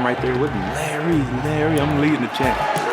right there with him. Larry, I'm leading the chat.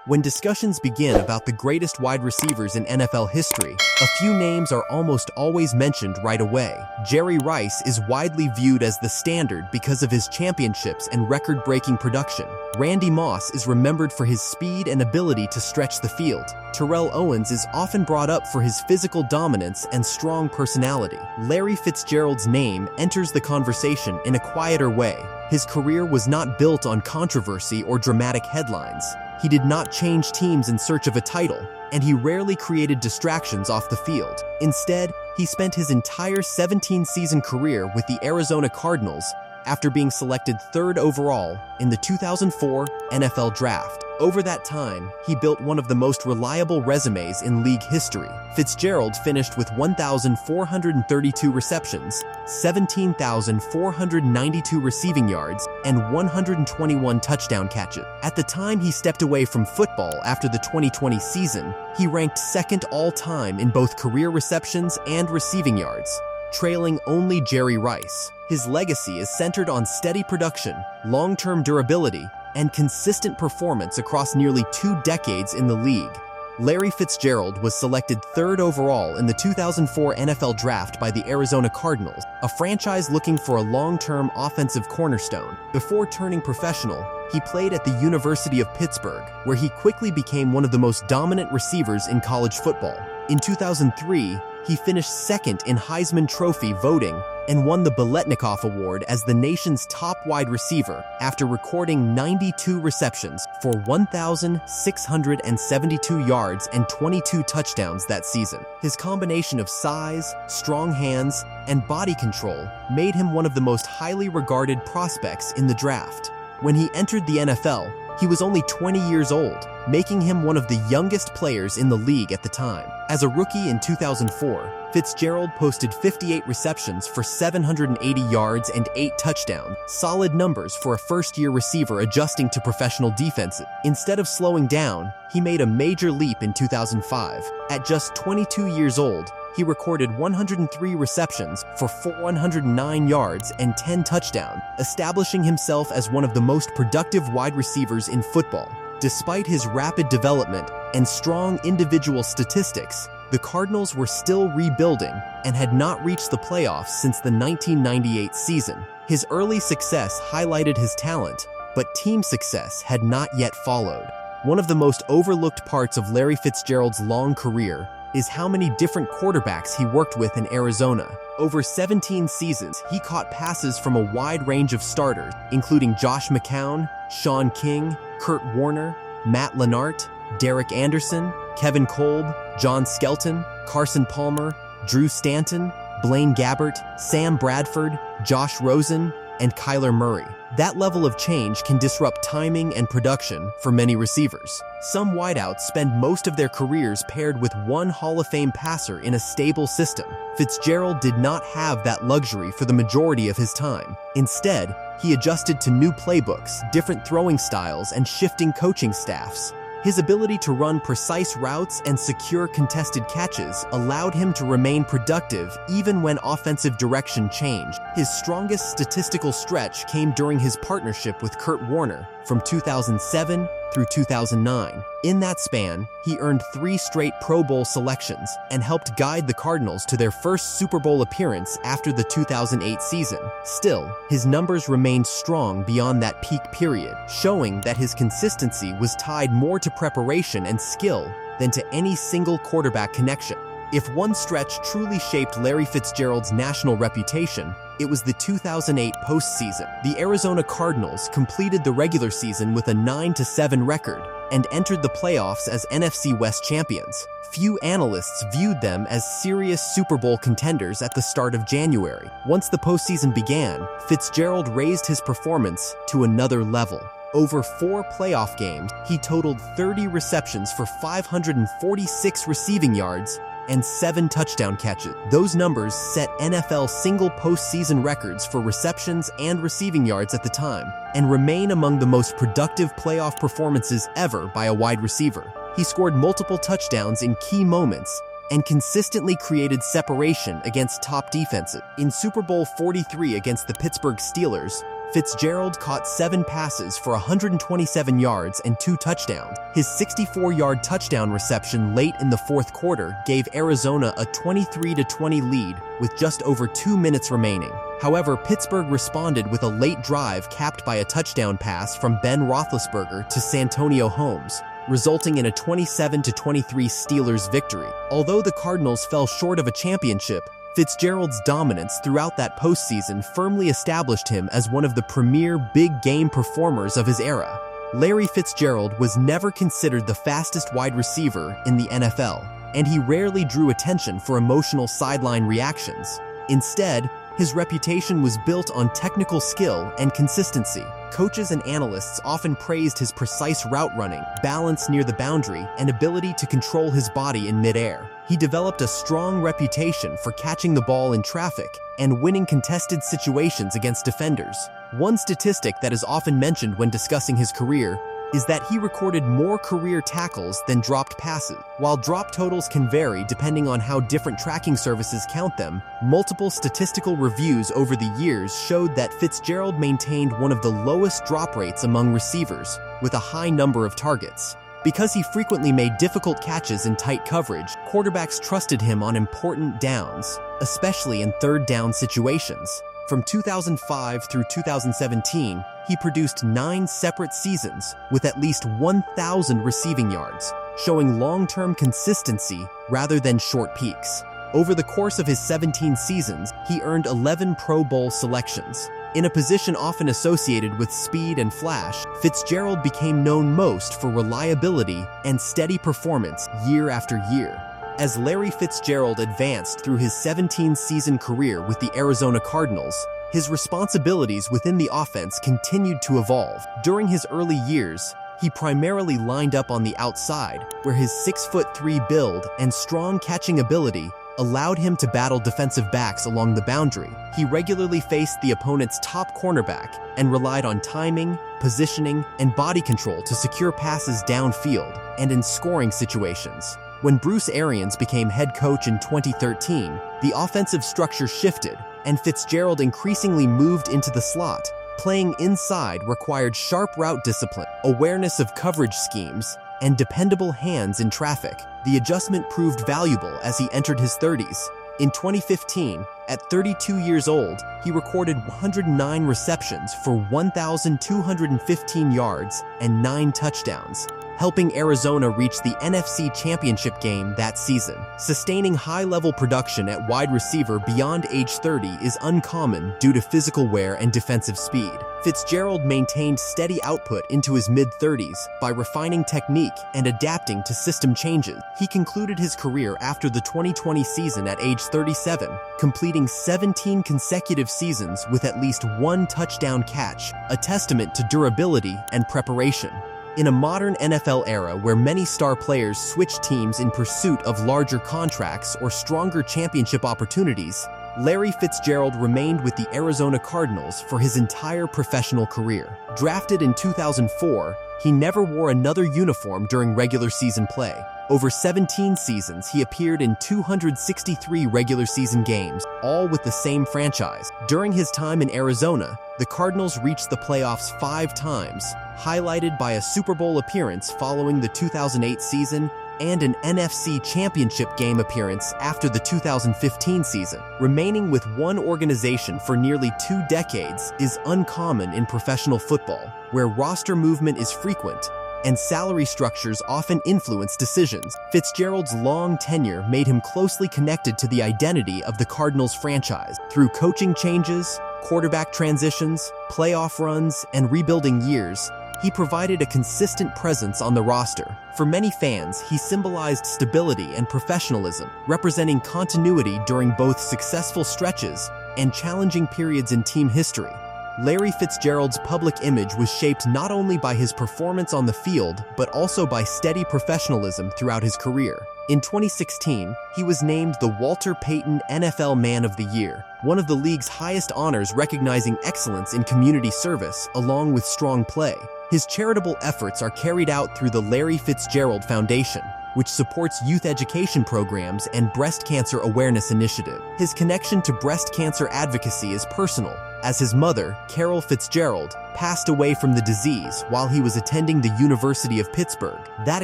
When discussions begin about the greatest wide receivers in NFL history, a few names are almost always mentioned right away. Jerry Rice is widely viewed as the standard because of his championships and record-breaking production. Randy Moss is remembered for his speed and ability to stretch the field. Terrell Owens is often brought up for his physical dominance and strong personality. Larry Fitzgerald's name enters the conversation in a quieter way. His career was not built on controversy or dramatic headlines. He did not change teams in search of a title, and he rarely created distractions off the field. Instead, he spent his entire 17-season career with the Arizona Cardinals after being selected 3rd overall in the 2004 NFL Draft. Over that time, he built one of the most reliable resumes in league history. Fitzgerald finished with 1,432 receptions, 17,492 receiving yards, and 121 touchdown catches. At the time he stepped away from football after the 2020 season, he ranked 2nd all-time in both career receptions and receiving yards, trailing only Jerry Rice. His legacy is centered on steady production, long-term durability, and consistent performance across nearly 2 decades in the league. Larry Fitzgerald was selected 3rd overall in the 2004 NFL Draft by the Arizona Cardinals, a franchise looking for a long-term offensive cornerstone. Before turning professional, he played at the University of Pittsburgh, where he quickly became one of the most dominant receivers in college football. In 2003, he finished 2nd in Heisman Trophy voting and won the Ballot Award as the nation's top wide receiver after recording 92 receptions for 1,672 yards and 22 touchdowns that season. His combination of size, strong hands, and body control made him one of the most highly regarded prospects in the draft. When he entered the NFL, he was only 20 years old, making him one of the youngest players in the league at the time. As a rookie in 2004, Fitzgerald posted 58 receptions for 780 yards and 8 touchdowns, solid numbers for a first-year receiver adjusting to professional defenses. Instead of slowing down, he made a major leap in 2005. At just 22 years old, he recorded 103 receptions for 109 yards and 10 touchdowns, establishing himself as one of the most productive wide receivers in football. Despite his rapid development and strong individual statistics, the Cardinals were still rebuilding and had not reached the playoffs since the 1998 season. His early success highlighted his talent, but team success had not yet followed. One of the most overlooked parts of Larry Fitzgerald's long career is how many different quarterbacks he worked with in Arizona. Over 17 seasons, he caught passes from a wide range of starters, including Josh McCown, Sean King, Kurt Warner, Matt Leinart, Derek Anderson, Kevin Kolb, John Skelton, Carson Palmer, Drew Stanton, Blaine Gabbert, Sam Bradford, Josh Rosen, and Kyler Murray. That level of change can disrupt timing and production for many receivers. Some wideouts spend most of their careers paired with one Hall of Fame passer in a stable system. Fitzgerald did not have that luxury for the majority of his time. Instead, he adjusted to new playbooks, different throwing styles, and shifting coaching staffs. His ability to run precise routes and secure contested catches allowed him to remain productive even when offensive direction changed. His strongest statistical stretch came during his partnership with Kurt Warner from 2007 through 2009. In that span, he earned 3 straight Pro Bowl selections and helped guide the Cardinals to their first Super Bowl appearance after the 2008 season. Still, his numbers remained strong beyond that peak period, showing that his consistency was tied more to preparation and skill than to any single quarterback connection. If one stretch truly shaped Larry Fitzgerald's national reputation, it was the 2008 postseason. The Arizona Cardinals completed the regular season with a 9-7 record and entered the playoffs as NFC West champions. Few analysts viewed them as serious Super Bowl contenders at the start of January. Once the postseason began, Fitzgerald raised his performance to another level. Over 4 playoff games, he totaled 30 receptions for 546 receiving yards and 7 touchdown catches. Those numbers set NFL single postseason records for receptions and receiving yards at the time, and remain among the most productive playoff performances ever by a wide receiver. He scored multiple touchdowns in key moments, and consistently created separation against top defenses. In Super Bowl 43 against the Pittsburgh Steelers, Fitzgerald caught 7 passes for 127 yards and 2 touchdowns. His 64-yard touchdown reception late in the fourth quarter gave Arizona a 23-20 lead with just over 2 minutes remaining. However, Pittsburgh responded with a late drive capped by a touchdown pass from Ben Roethlisberger to Santonio Holmes, resulting in a 27-23 Steelers victory. Although the Cardinals fell short of a championship, Fitzgerald's dominance throughout that postseason firmly established him as one of the premier big-game performers of his era. Larry Fitzgerald was never considered the fastest wide receiver in the NFL, and he rarely drew attention for emotional sideline reactions. Instead, his reputation was built on technical skill and consistency. Coaches and analysts often praised his precise route running, balance near the boundary, and ability to control his body in midair. He developed a strong reputation for catching the ball in traffic and winning contested situations against defenders. One statistic that is often mentioned when discussing his career is that he recorded more career tackles than dropped passes. While drop totals can vary depending on how different tracking services count them, multiple statistical reviews over the years showed that Fitzgerald maintained one of the lowest drop rates among receivers, with a high number of targets. Because he frequently made difficult catches in tight coverage, quarterbacks trusted him on important downs, especially in third-down situations. From 2005 through 2017, he produced 9 separate seasons with at least 1,000 receiving yards, showing long-term consistency rather than short peaks. Over the course of his 17 seasons, he earned 11 Pro Bowl selections. In a position often associated with speed and flash, Fitzgerald became known most for reliability and steady performance year after year. As Larry Fitzgerald advanced through his 17-season career with the Arizona Cardinals, his responsibilities within the offense continued to evolve. During his early years, he primarily lined up on the outside, where his 6'3" build and strong catching ability allowed him to battle defensive backs along the boundary. He regularly faced the opponent's top cornerback and relied on timing, positioning, and body control to secure passes downfield and in scoring situations. When Bruce Arians became head coach in 2013, the offensive structure shifted, and Fitzgerald increasingly moved into the slot. Playing inside required sharp route discipline, awareness of coverage schemes, and dependable hands in traffic. The adjustment proved valuable as he entered his 30s. In 2015, at 32 years old, he recorded 109 receptions for 1,215 yards and 9 touchdowns, helping Arizona reach the NFC Championship game that season. Sustaining high-level production at wide receiver beyond age 30 is uncommon due to physical wear and defensive speed. Fitzgerald maintained steady output into his mid-30s by refining technique and adapting to system changes. He concluded his career after the 2020 season at age 37, completing 17 consecutive seasons with at least 1 touchdown catch, a testament to durability and preparation. In a modern NFL era where many star players switch teams in pursuit of larger contracts or stronger championship opportunities, Larry Fitzgerald remained with the Arizona Cardinals for his entire professional career. Drafted in 2004, he never wore another uniform during regular season play. Over 17 seasons, he appeared in 263 regular season games, all with the same franchise. During his time in Arizona, the Cardinals reached the playoffs 5 times, highlighted by a Super Bowl appearance following the 2008 season and an NFC Championship game appearance after the 2015 season. Remaining with one organization for nearly 2 decades is uncommon in professional football, where roster movement is frequent and salary structures often influence decisions. Fitzgerald's long tenure made him closely connected to the identity of the Cardinals franchise. Through coaching changes, quarterback transitions, playoff runs, and rebuilding years, he provided a consistent presence on the roster. For many fans, he symbolized stability and professionalism, representing continuity during both successful stretches and challenging periods in team history. Larry Fitzgerald's public image was shaped not only by his performance on the field, but also by steady professionalism throughout his career. In 2016, he was named the Walter Payton NFL Man of the Year, one of the league's highest honors recognizing excellence in community service along with strong play. His charitable efforts are carried out through the Larry Fitzgerald Foundation, which supports youth education programs and breast cancer awareness initiative. His connection to breast cancer advocacy is personal, as his mother, Carol Fitzgerald, passed away from the disease while he was attending the University of Pittsburgh. That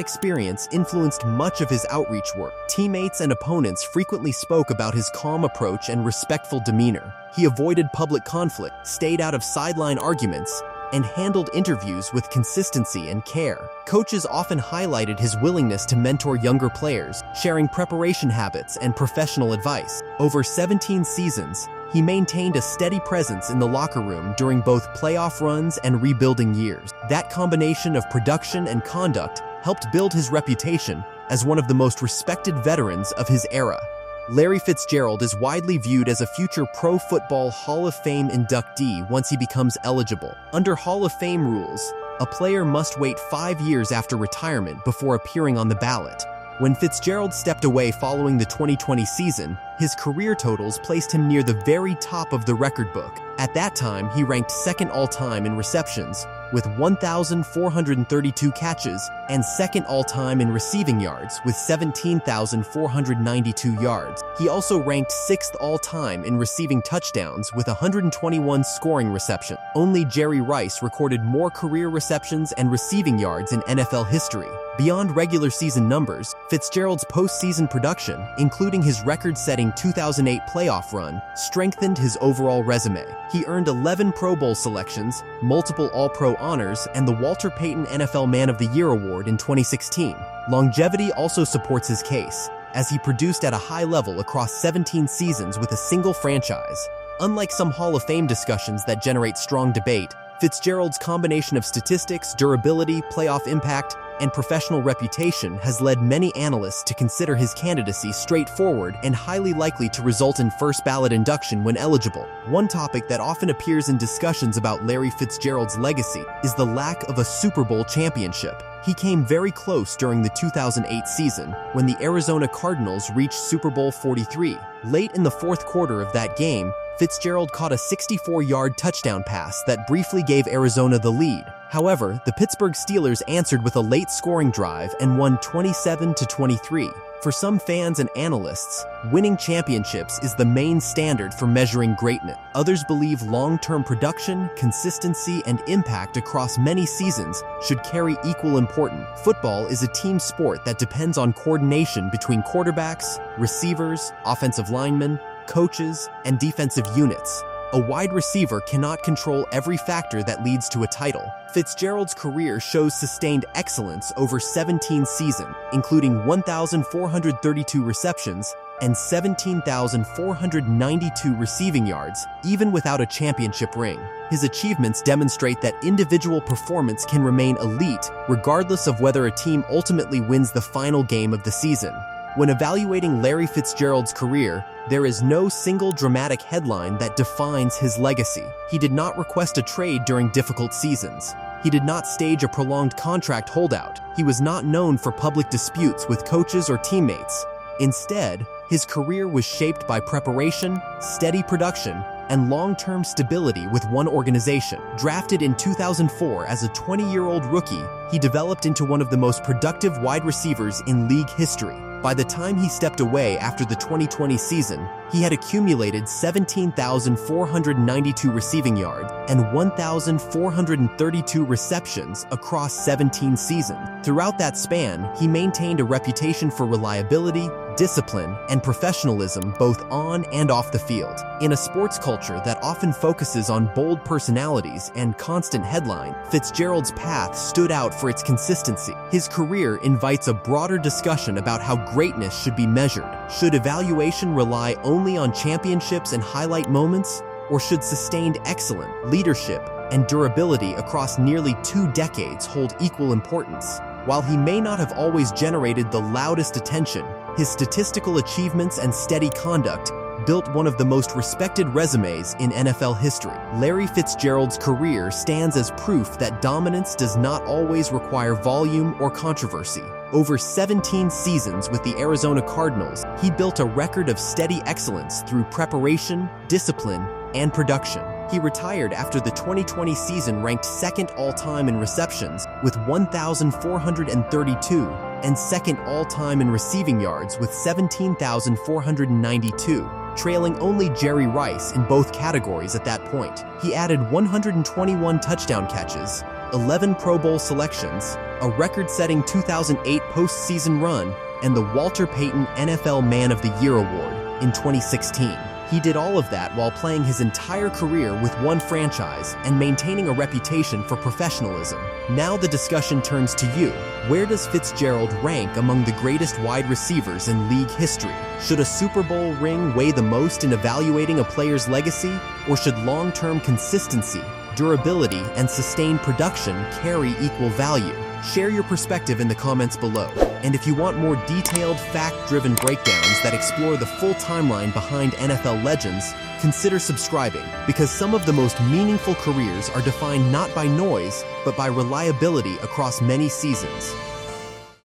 experience influenced much of his outreach work. Teammates and opponents frequently spoke about his calm approach and respectful demeanor. He avoided public conflict, stayed out of sideline arguments, and handled interviews with consistency and care. Coaches often highlighted his willingness to mentor younger players, sharing preparation habits and professional advice. Over 17 seasons, he maintained a steady presence in the locker room during both playoff runs and rebuilding years. That combination of production and conduct helped build his reputation as one of the most respected veterans of his era. Larry Fitzgerald is widely viewed as a future Pro Football Hall of Fame inductee once he becomes eligible. Under Hall of Fame rules, a player must wait 5 years after retirement before appearing on the ballot. When Fitzgerald stepped away following the 2020 season, his career totals placed him near the very top of the record book. At that time, he ranked second all-time in receptions, with 1,432 catches, and second all-time in receiving yards, with 17,492 yards. He also ranked sixth all-time in receiving touchdowns, with 121 scoring receptions. Only Jerry Rice recorded more career receptions and receiving yards in NFL history. Beyond regular season numbers, Fitzgerald's postseason production, including his record-setting 2008 playoff run, strengthened his overall resume. He earned 11 Pro Bowl selections, multiple All-Pro honors, and the Walter Payton NFL Man of the Year award in 2016. Longevity also supports his case, as he produced at a high level across 17 seasons with a single franchise. Unlike some Hall of Fame discussions that generate strong debate, Fitzgerald's combination of statistics, durability, playoff impact, and professional reputation has led many analysts to consider his candidacy straightforward and highly likely to result in first-ballot induction when eligible. One topic that often appears in discussions about Larry Fitzgerald's legacy is the lack of a Super Bowl championship. He came very close during the 2008 season when the Arizona Cardinals reached Super Bowl 43. Late in the fourth quarter of that game, Fitzgerald caught a 64-yard touchdown pass that briefly gave Arizona the lead. However, the Pittsburgh Steelers answered with a late scoring drive and won 27-23. For some fans and analysts, winning championships is the main standard for measuring greatness. Others believe long-term production, consistency, and impact across many seasons should carry equal importance. Football is a team sport that depends on coordination between quarterbacks, receivers, offensive linemen, coaches, and defensive units. A wide receiver cannot control every factor that leads to a title. Fitzgerald's career shows sustained excellence over 17 seasons, including 1,432 receptions and 17,492 receiving yards, even without a championship ring. His achievements demonstrate that individual performance can remain elite regardless of whether a team ultimately wins the final game of the season. When evaluating Larry Fitzgerald's career, there is no single dramatic headline that defines his legacy. He did not request a trade during difficult seasons. He did not stage a prolonged contract holdout. He was not known for public disputes with coaches or teammates. Instead, his career was shaped by preparation, steady production, and long-term stability with one organization. Drafted in 2004 as a 20-year-old rookie, he developed into one of the most productive wide receivers in league history. By the time he stepped away after the 2020 season, he had accumulated 17,492 receiving yards and 1,432 receptions across 17 seasons. Throughout that span, he maintained a reputation for reliability, discipline, and professionalism both on and off the field. In a sports culture that often focuses on bold personalities and constant headline, Fitzgerald's path stood out for its consistency. His career invites a broader discussion about how greatness should be measured. Should evaluation rely only on championships and highlight moments, or should sustained excellence, leadership, and durability across nearly 2 decades hold equal importance? While he may not have always generated the loudest attention, his statistical achievements and steady conduct built one of the most respected resumes in NFL history. Larry Fitzgerald's career stands as proof that dominance does not always require volume or controversy. Over 17 seasons with the Arizona Cardinals, he built a record of steady excellence through preparation, discipline, and production. He retired after the 2020 season, ranked second all-time in receptions with 1,432 and second all-time in receiving yards with 17,492, trailing only Jerry Rice in both categories at that point. He added 121 touchdown catches, 11 Pro Bowl selections, a record-setting 2008 postseason run, and the Walter Payton NFL Man of the Year award in 2016. He did all of that while playing his entire career with one franchise and maintaining a reputation for professionalism. Now the discussion turns to you. Where does Fitzgerald rank among the greatest wide receivers in league history? Should a Super Bowl ring weigh the most in evaluating a player's legacy, or should long-term consistency, durability, and sustained production carry equal value? Share your perspective in the comments below. And if you want more detailed, fact-driven breakdowns that explore the full timeline behind NFL legends, consider subscribing, because some of the most meaningful careers are defined not by noise, but by reliability across many seasons.